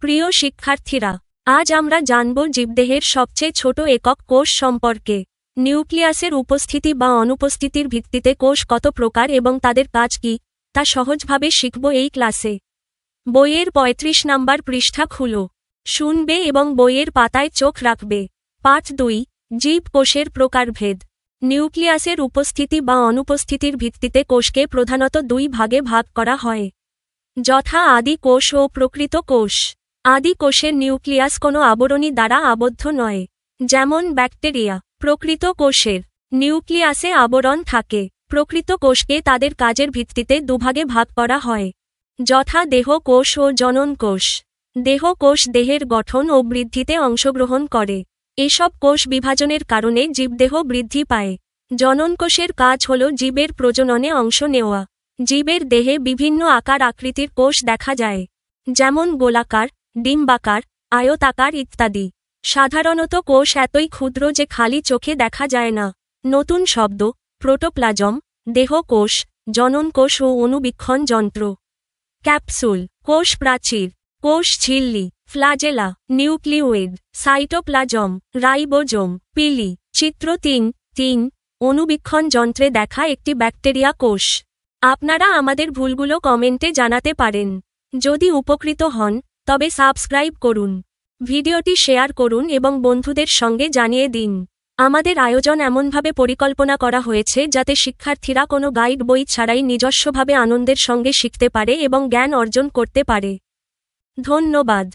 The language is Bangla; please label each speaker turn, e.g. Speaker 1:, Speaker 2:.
Speaker 1: প্রিয় শিক্ষার্থীরা, আজ আমরা জানব জীবদেহের সবচেয়ে ছোট একক কোষ সম্পর্কে। নিউক্লিয়াসের উপস্থিতি বা অনুপস্থিতির ভিত্তিতে কোষ কত প্রকার এবং তাদের কাজ কী, তা সহজভাবে শিখব এই ক্লাসে। বইয়ের ৩৫ নাম্বার পৃষ্ঠা খুলো, শুনবে এবং বইয়ের পাতায় চোখ রাখবে। পাঠ ২, জীবকোষের প্রকারভেদ। নিউক্লিয়াসের উপস্থিতি বা অনুপস্থিতির ভিত্তিতে কোষকে প্রধানত দুই ভাগে ভাগ করা হয়, যথা আদি কোষ ও প্রকৃত কোষ। আদি কোষের নিউক্লিয়াস কোনো আবরণী দ্বারা আবদ্ধ নয়, যেমন ব্যাকটেরিয়া। প্রকৃত কোষের নিউক্লিয়াসে আবরণ থাকে। প্রকৃত কোষকে তাদের কাজের ভিত্তিতে দুভাগে ভাগ করা হয়, যথা দেহ কোষ ও জনন কোষ। দেহ কোষ দেহের গঠন ও বৃদ্ধিতে অংশগ্রহণ করে। এসব কোষ বিভাজনের কারণে জীবদেহ বৃদ্ধি পায়। জনন কোষের কাজ হল জীবের প্রজননে অংশ নেওয়া। জীবের দেহে বিভিন্ন আকার আকৃতির কোষ দেখা যায়, যেমন গোলাকার, ডিম্বাকার, আয়তাকার ইত্যাদি। সাধারণত কোষ এতই ক্ষুদ্র যে খালি চোখে দেখা যায় না। নতুন শব্দ: প্রোটোপ্লাজম, দেহ কোষ, জনন কোষ ও অণুবীক্ষণ যন্ত্র। ক্যাপসুল, কোষ প্রাচীর, কোষ ঝিল্লি, ফ্লাজেলা, নিউক্লিওয়েড, সাইটোপ্লাজম, রাইবোজোম, পিলি। চিত্র ৩.৩ অণুবীক্ষণ যন্ত্রে দেখা একটি ব্যাকটেরিয়া কোষ। আপনারা আমাদের ভুলগুলো কমেন্টে জানাতে পারেন। যদি উপকৃত হন, তবে সাবস্ক্রাইব করুন, ভিডিওটি শেয়ার করুন এবং বন্ধুদের সঙ্গে জানিয়ে দিন। আমাদের আয়োজন এমনভাবে পরিকল্পনা করা হয়েছে যাতে শিক্ষার্থীরা কোনো গাইড বই ছাড়াই নিজস্বভাবে আনন্দের সঙ্গে শিখতে পারে এবং জ্ঞান অর্জন করতে পারে। ধন্যবাদ।